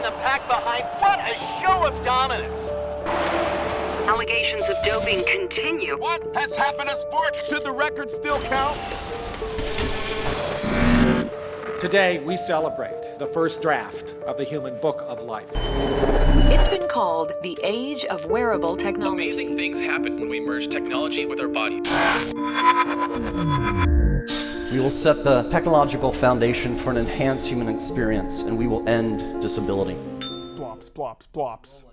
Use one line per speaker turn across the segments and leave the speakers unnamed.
the pack behind. What a show of dominance!
Allegations of doping continue.
What has happened to sports? Should the record still count?
Today, we celebrate the first draft of the Human Book of Life.
It's been called the age of wearable technology.
Amazing things happen when we merge technology with our body.
We will set the technological foundation for an enhanced human experience, and we will end disability.
Blops, blops, blops.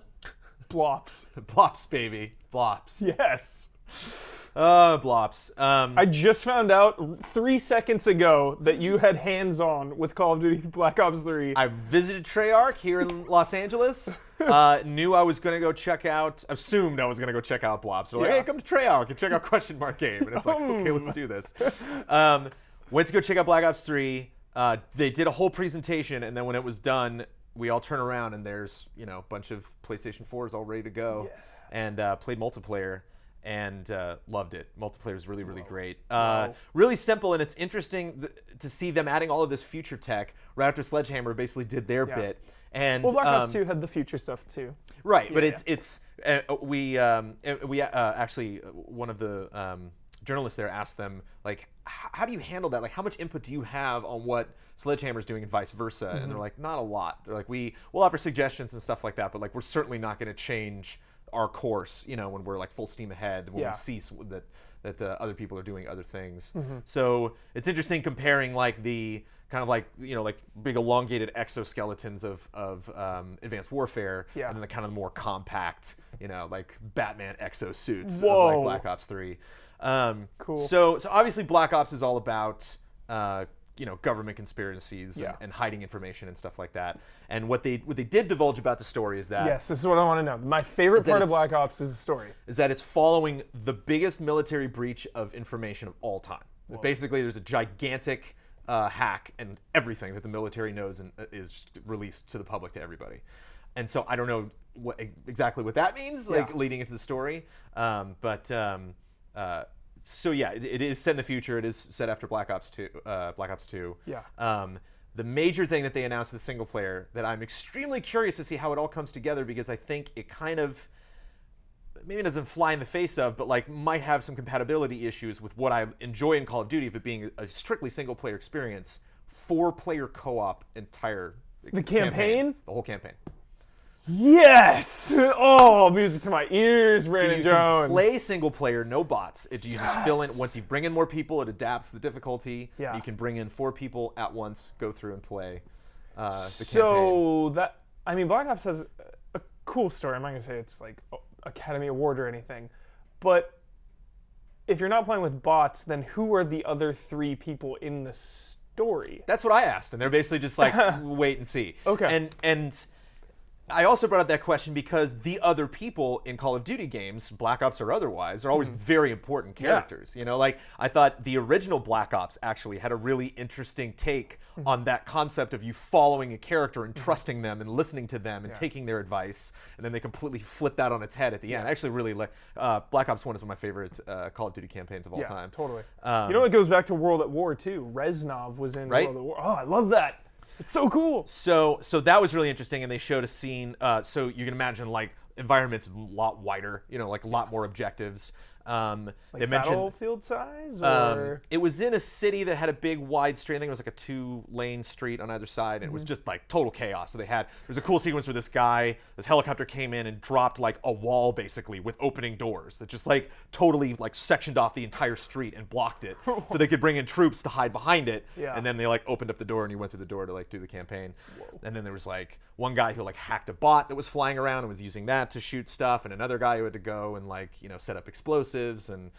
Blops.
Blops, baby. Blops.
Yes.
Blops.
I just found out 3 seconds ago that you had hands-on with Call of Duty Black Ops 3.
I visited Treyarch here in Los Angeles. Knew I was going to go check out, assumed I was going to go check out Blops. So like, hey, come to Treyarch and check out Question Mark Game. And it's like, okay, let's do this. Went to go check out Black Ops 3. They did a whole presentation, and then when it was done, we all turn around and there's, you know, a bunch of PlayStation 4s all ready to go. Yeah. And played multiplayer and loved it. Multiplayer is really, really great. Really simple, and it's interesting to see them adding all of this future tech right after Sledgehammer basically did their bit. And
well, Black Ops 2 had the future stuff too.
Right, but it's we actually one of the journalists there asked them, like, how do you handle that? Like, how much input do you have on what Sledgehammer's doing and vice versa? Mm-hmm. And they're like, not a lot. They're like, we'll offer suggestions and stuff like that, but like, we're certainly not going to change our course, you know, when we're like full steam ahead, when we see that other people are doing other things. Mm-hmm. So it's interesting comparing like the kind of like, you know, like big elongated exoskeletons of Advanced Warfare, and then the kind of more compact, you know, like Batman exosuits of like Black Ops 3.
Cool.
So obviously Black Ops is all about you know, government conspiracies and hiding information and stuff like that. And what they did divulge about the story is that
this is what I want to know. My favorite part of Black Ops is the story.
Is that it's following the biggest military breach of information of all time. Basically, there's a gigantic hack and everything that the military knows and is released to the public, to everybody. And so I don't know exactly what that means, like leading into the story. So yeah, it is set in the future. It is set after Black Ops 2. Yeah. The major thing that they announced in the single player that I'm extremely curious to see how it all comes together, because I think it kind of maybe it doesn't fly in the face of, but like might have some compatibility issues with what I enjoy in Call of Duty, of it being a strictly single player experience, 4-player co-op entire
campaign?
The whole campaign.
Yes! Oh, music to my ears, Brandon Jones.
So you can play single player, no bots. You just fill in. Once you bring in more people, it adapts the difficulty. Yeah. You can bring in 4 people at once, go through and play the campaign.
So Black Ops has a cool story. I'm not gonna say it's like Academy Award or anything, but if you're not playing with bots, then who are the other 3 people in the story?
That's what I asked, and they're basically just like, wait and see.
Okay.
And I also brought up that question because the other people in Call of Duty games, Black Ops or otherwise, are always very important characters. You know, like I thought the original Black Ops actually had a really interesting take on that concept of you following a character and trusting them and listening to them and taking their advice, and then they completely flip that on its head at the end. I actually really like Black Ops 1 is one of my favorite Call of Duty campaigns of all time.
Totally. You know, it goes back to World at War too. Reznov was in World at War. Oh, I love that. It's so cool.
So that was really interesting, and they showed a scene. So you can imagine like environments a lot wider, you know, like a lot more objectives.
Like
they mentioned
battlefield size, or
it was in a city that had a big wide street. I think it was like a 2-lane street on either side, and it was just like total chaos. So there's a cool sequence where this helicopter came in and dropped like a wall basically with opening doors that just like totally like sectioned off the entire street and blocked it, so they could bring in troops to hide behind it. Yeah. And then they like opened up the door and you went through the door to like do the campaign. Whoa. And then there was like one guy who like hacked a bot that was flying around and was using that to shoot stuff, and another guy who had to go and like, you know, set up explosives. And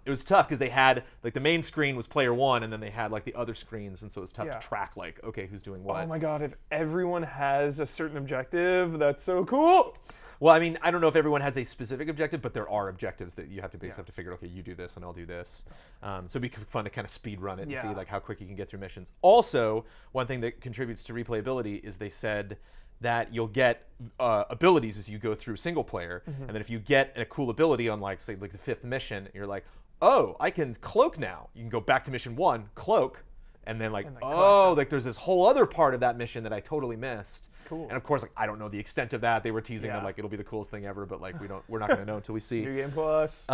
it was tough because they had like the main screen was player 1, and then they had like the other screens, and so it was tough to track like, okay, who's doing what.
Oh my god, if everyone has a certain objective, that's so cool.
Well, I mean, I don't know if everyone has a specific objective, but there are objectives that you have to basically have to figure, okay, you do this and I'll do this. So it'd be fun to kind of speed run it and see like how quick you can get through missions. Also, one thing that contributes to replayability is they said that you'll get abilities as you go through single player, and then if you get a cool ability on like, say, like the 5th mission, you're like, oh, I can cloak now. You can go back to mission 1, cloak, and then like,
And, like,
oh, like there's this whole other part of that mission that I totally missed.
Cool.
And of course, like I don't know the extent of that. They were teasing that
Yeah.
like it'll be the coolest thing ever, but like we're not gonna know until we see.
New Game Plus.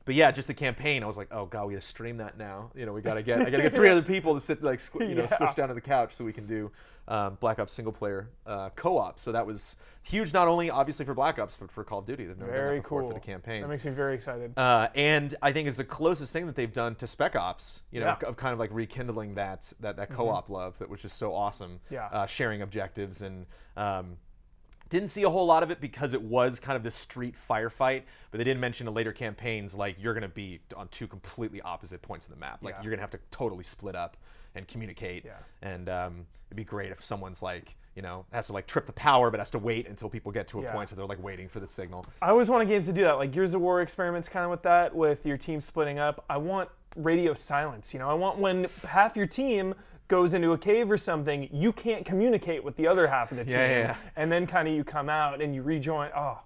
But yeah, just the campaign. I was like, oh god, we gotta stream that now. I gotta get 3 other people to sit like squish down on the couch so we can do Black Ops single player co-op. So that was huge, not only obviously for Black Ops, but for Call of Duty. They've never done
Very
that before
cool.
for the campaign.
That makes me very excited.
And I think is the closest thing that they've done to Spec Ops,
Yeah.
of kind of like rekindling that co-op love that was just so awesome.
Yeah.
Sharing objectives and didn't see a whole lot of it because it was kind of this street firefight, but they didn't mention in later campaigns like you're going to be on 2 completely opposite points of the map. Like
Yeah.
you're going to have to totally split up and communicate.
Yeah.
And it'd be great if someone's like, has to like trip the power, but has to wait until people get to a
Yeah.
point, so they're like waiting for the signal.
I always wanted games to do that. Like Gears of War experiments kind of with that, with your team splitting up. I want radio silence. I want when half your team goes into a cave or something, you can't communicate with the other half of the team.
Yeah.
And then kind of you come out and you rejoin. Oh,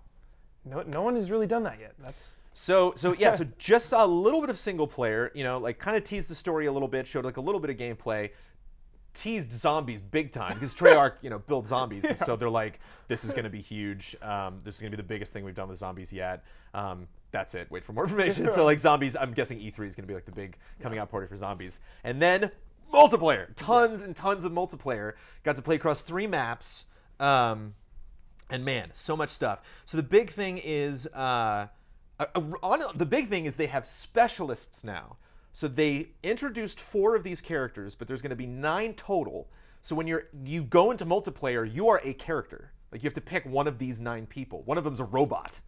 no one has really done that yet. That's
So just a little bit of single player, like kind of teased the story a little bit, showed like a little bit of gameplay, teased zombies big time because Treyarch, built zombies, and so they're like, this is going to be huge. This is going to be the biggest thing we've done with zombies yet. That's it. Wait for more information. So like zombies, I'm guessing E3 is going to be like the big coming out party for zombies, and then multiplayer, tons and tons of multiplayer. Got to play across 3 maps, and man, so much stuff. So the big thing is, they have specialists now. So they introduced 4 of these characters, but there's going to be 9 total. So when you go into multiplayer, you are a character. Like you have to pick one of these 9 people. One of them's a robot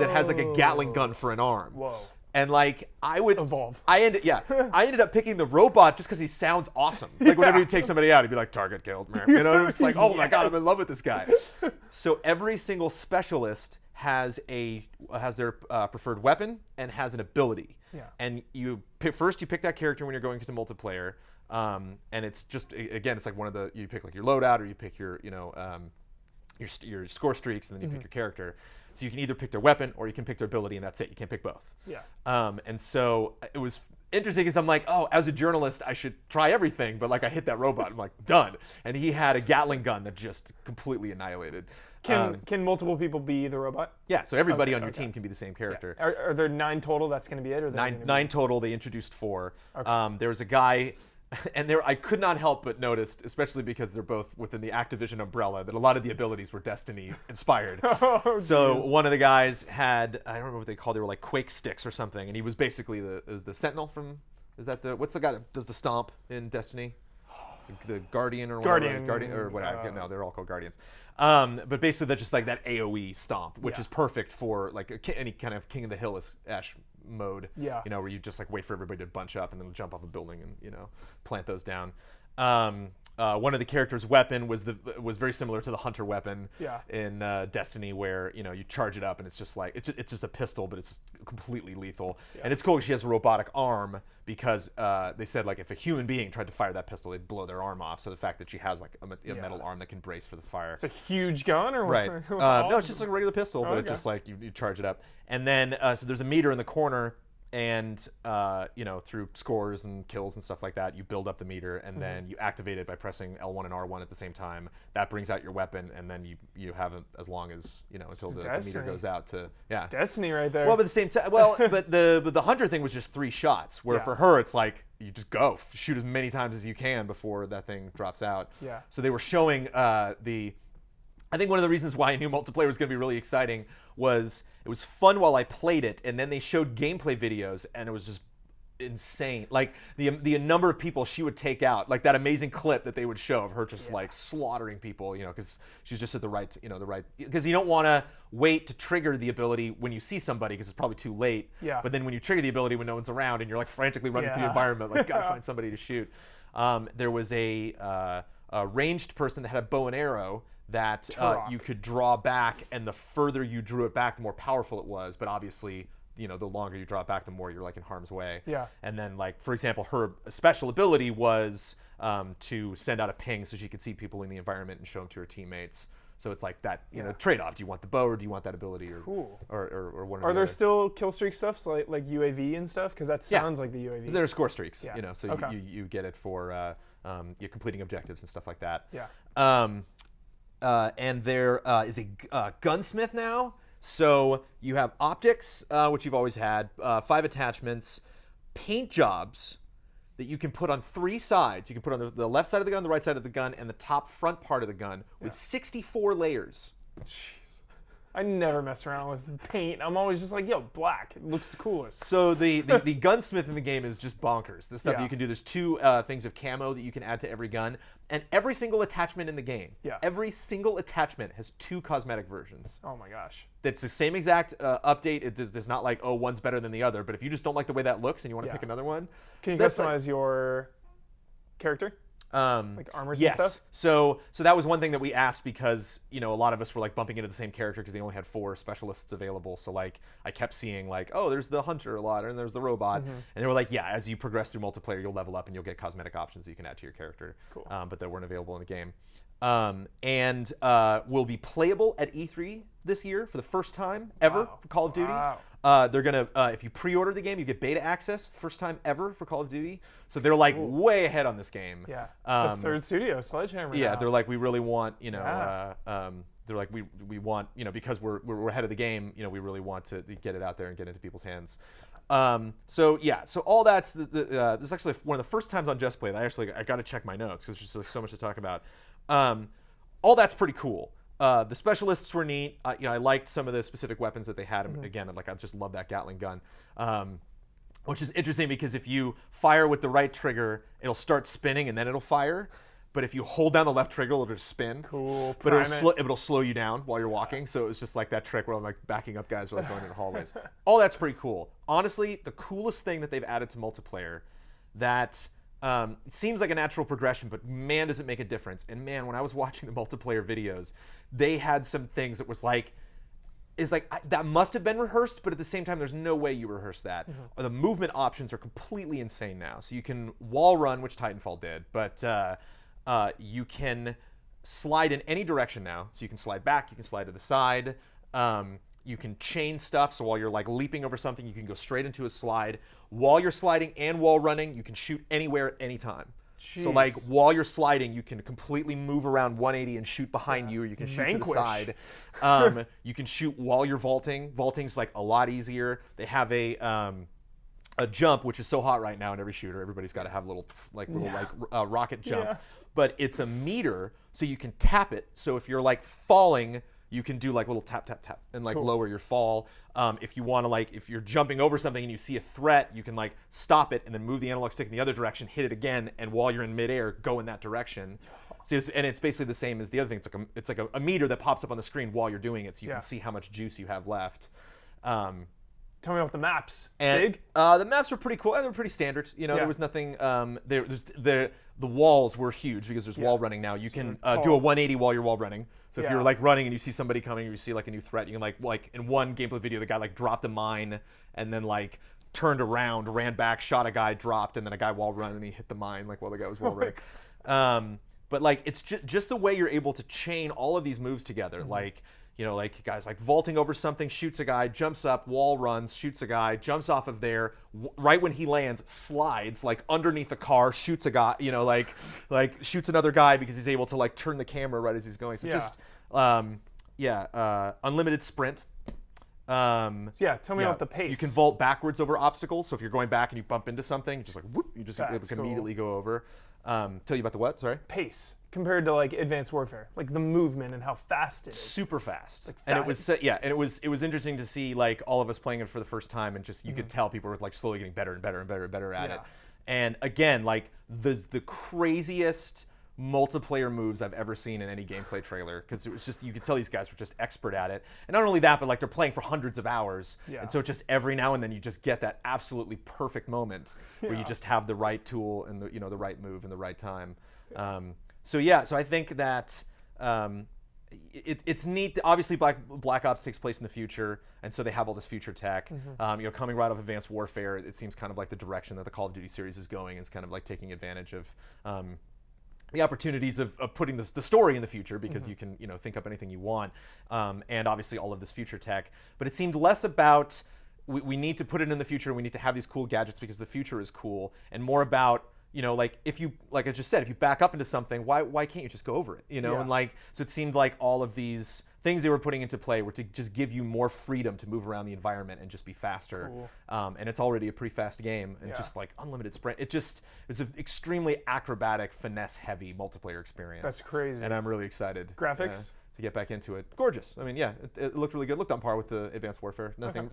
that has like a Gatling gun for an arm.
Whoa.
And like I would
Evolve.
I ended up picking the robot just because he sounds awesome. Like whenever you take somebody out, he'd be like, target killed, man. It's like, oh my god, I'm in love with this guy. So every single specialist has their preferred weapon and has an ability.
Yeah.
And you pick that character when you're going into multiplayer. And it's just, again, it's like you pick like your loadout, or you pick your your score streaks, and then you pick your character. So you can either pick their weapon or you can pick their ability, and that's it. You can't pick both.
Yeah.
And so it was interesting because I'm like, oh, as a journalist, I should try everything. But like I hit that robot, I'm like, done. And he had a Gatling gun that just completely annihilated.
Can multiple people be the robot?
Yeah, so everybody on your team can be the same character.
Yeah. Are there 9 total? That's going to be it, or
Nine total. They introduced 4.
Okay.
There was a guy, and I could not help but notice, especially because they're both within the Activision umbrella, that a lot of the abilities were Destiny inspired. So one of the guys had, I don't remember what they called. They were like Quake sticks or something, and he was basically the Sentinel from. What's the guy that does the stomp in Destiny? The Guardian or whatever. Guardian or whatever. No, they're all called Guardians. But basically, that's just like that AOE stomp, which is perfect for like any kind of King of the Hill-ish mode.
Yeah.
Where you just like wait for everybody to bunch up and then jump off a building and plant those down. One of the characters' weapon was very similar to the hunter weapon in Destiny, where you charge it up and it's just like it's just a pistol, but it's just completely lethal. And it's cool because she has a robotic arm, because they said like if a human being tried to fire that pistol, they'd blow their arm off. So the fact that she has like a metal arm that can brace for the fire.
It's a huge gun, or
right?
what?
No, it's just like a regular pistol, but it's just like you charge it up, and then so there's a meter in the corner. And through scores and kills and stuff like that, you build up the meter, and then you activate it by pressing L1 and R1 at the same time. That brings out your weapon, and then you have it as long as until the meter goes out to
Destiny right there.
Well, but at the same time, but the hunter thing was just 3 shots, where for her it's like you just go shoot as many times as you can before that thing drops out.
Yeah.
So they were showing I think one of the reasons why I knew multiplayer was going to be really exciting was it was fun while I played it, and then they showed gameplay videos, and it was just insane. Like the number of people she would take out, like that amazing clip that they would show of her just like slaughtering people, because she's just at the right, because you don't want to wait to trigger the ability when you see somebody, because it's probably too late.
Yeah.
But then when you trigger the ability when no one's around and you're like frantically running through the environment, like gotta find somebody to shoot. There was a ranged person that had a bow and arrow that you could draw back, and the further you drew it back, the more powerful it was. But obviously, the longer you draw it back, the more you're like in harm's way.
Yeah.
And then, like, for example, her special ability was to send out a ping so she could see people in the environment and show them to her teammates. So it's like that, trade-off. Do you want the bow or do you want that ability, or
Cool.
or one?
Are
or the
there
other?
still kill streak stuff, so like UAV and stuff? Because that sounds like the UAV.
There are score streaks,
Yeah.
so
Okay.
you get it for you're completing objectives and stuff like that.
Yeah.
And there is a gunsmith now. So you have optics, which you've always had, 5 attachments, paint jobs that you can put on 3 sides. You can put on the left side of the gun, the right side of the gun, and the top front part of the gun with 64 layers.
I never mess around with paint. I'm always just like, yo, black. It looks the coolest.
So the gunsmith in the game is just bonkers. The stuff that
Yeah.
you can do. There's 2 things of camo that you can add to every gun, and every single attachment in the game.
Yeah.
Every single attachment has 2 cosmetic versions.
Oh my gosh.
That's the same exact update. There's not like, oh, one's better than the other. But if you just don't like the way that looks and you want to
Yeah.
pick another one,
Can you
that's
customize your character? Like armors
yes.
and stuff?
So that was one thing that we asked because, a lot of us were like bumping into the same character because they only had 4 specialists available. So like I kept seeing like, oh, there's the hunter a lot and there's the robot. And they were like, yeah, as you progress through multiplayer, you'll level up and you'll get cosmetic options that you can add to your character.
Cool.
But that weren't available in the game. And will be playable at E3 this year for the first time ever
Wow.
for Call of Duty.
Wow.
They're gonna, if you pre-order the game, you get beta access, first time ever for Call of Duty. So they're like way ahead on this game.
Yeah. The third studio, Sledgehammer.
Yeah,
now.
they're like, we really want,
Yeah.
they're like, we want, because we're ahead of the game, we really want to get it out there and get into people's hands. So all that's this is actually one of the first times on Just Play that I got to check my notes because there's just like so much to talk about. All that's pretty cool. The specialists were neat. I liked some of the specific weapons that they had. Again, like I just love that Gatling gun, which is interesting because if you fire with the right trigger, it'll start spinning and then it'll fire. But if you hold down the left trigger, it'll just spin.
Cool.
But
Prime
it'll slow you down while you're walking. So it was just like that trick where I'm like backing up guys while I'm going in the hallways. All that's pretty cool. Honestly, the coolest thing that they've added to multiplayer that it seems like a natural progression, but man, does it make a difference. And man, when I was watching the multiplayer videos, they had some things that was like, that must have been rehearsed, but at the same time, there's no way you rehearse that. The movement options are completely insane now. So you can wall run, which Titanfall did, but you can slide in any direction now. So you can slide back, you can slide to the side. You can chain stuff, so while you're like leaping over something, you can go straight into a slide. While you're sliding and wall running, you can shoot anywhere at any time. So like while you're sliding, you can completely move around 180 and shoot behind you, or you can shoot to the side. You can shoot while you're vaulting. Vaulting's like a lot easier. They have a jump, which is so hot right now in every shooter. Everybody's got to have little rocket jump.
Yeah.
But it's a meter, so you can tap it. So if you're like falling, you can do like little tap, tap, tap and like lower your fall. If you want to if you're jumping over something and you see a threat, you can like stop it and then move the analog stick in the other direction, hit it again, and while you're in midair, go in that direction. So it's basically the same as the other thing. It's like a meter that pops up on the screen while you're doing it, so you can see how much juice you have left.
Tell me about the maps.
And,
Big?
The maps were pretty cool. They were pretty standard. There was nothing. The walls were huge because there's wall running now. You can do a 180 while you're wall running. So if you're like running and you see somebody coming, or you see like a new threat, you can like in one gameplay video, the guy like dropped a mine and then like turned around, ran back, shot a guy, dropped, and then a guy wall run and he hit the mine like while the guy was wall running. But like it's just the way you're able to chain all of these moves together. Like like guys like vaulting over something, shoots a guy, jumps up, wall runs, shoots a guy, jumps off of there, right when he lands, slides like underneath the car, shoots a guy, like shoots another guy because he's able to like turn the camera right as he's going. So just unlimited sprint.
Tell me about the pace.
You can vault backwards over obstacles. So if you're going back and you bump into something, just like whoop, you just
That's cool.
immediately go over. Tell you about the what? Sorry.
Pace compared to like Advanced Warfare, like the movement and how fast it is.
Super fast. And it was interesting to see like all of us playing it for the first time, and just you could tell people were like slowly getting better and better and better and better at it. And again, like the craziest multiplayer moves I've ever seen in any gameplay trailer, because it was just, you could tell these guys were just expert at it. And not only that, but like they're playing for hundreds of hours. And so just every now and then you just get that absolutely perfect moment where you just have the right tool and the the right move in the right time. So I think that it's neat. Obviously, Black Ops takes place in the future, and so they have all this future tech. Coming right off Advanced Warfare, it seems kind of like the direction that the Call of Duty series is going. Is kind of like taking advantage of the opportunities of putting the story in the future, because you can think up anything you want, and obviously all of this future tech. But it seemed less about we need to put it in the future, we need to have these cool gadgets because the future is cool, and more about like if you, like I just said, if you back up into something, why can't you just go over it?
Yeah.
And like, so it seemed like all of these things they were putting into play were to just give you more freedom to move around the environment and just be faster.
Cool.
And it's already a pretty fast game, and
Yeah.
just like unlimited sprint. It's an extremely acrobatic, finesse-heavy multiplayer experience.
That's crazy.
And I'm really excited.
Graphics?
To get back into it. Gorgeous. I mean, yeah, it looked really good. Looked on par with the Advanced Warfare. Nothing.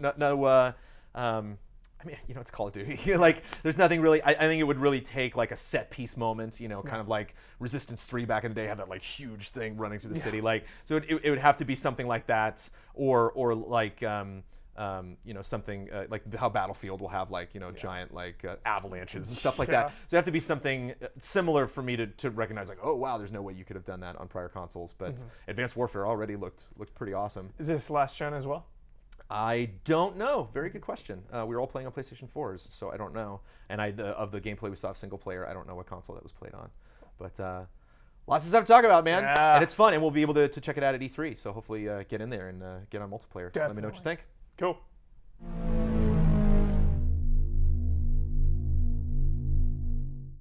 I mean, it's Call of Duty. Like, there's nothing really. I think it would really take like a set piece moment. Kind of like Resistance 3 back in the day had that like huge thing running through the city. Like, so it would have to be something like that, or like something like how Battlefield will have like giant like avalanches and stuff like that. So it'd have to be something similar for me to recognize like, oh wow, there's no way you could have done that on prior consoles. But Advanced Warfare already looked pretty awesome.
Is this last gen as well?
I don't know. Very good question. We were all playing on PlayStation 4s, so I don't know. And of the gameplay we saw of single player, I don't know what console that was played on. But lots of stuff to talk about, man.
Yeah.
And it's fun, and we'll be able to check it out at E3. So hopefully get in there and get on multiplayer.
Definitely.
Let me know what you think.
Cool.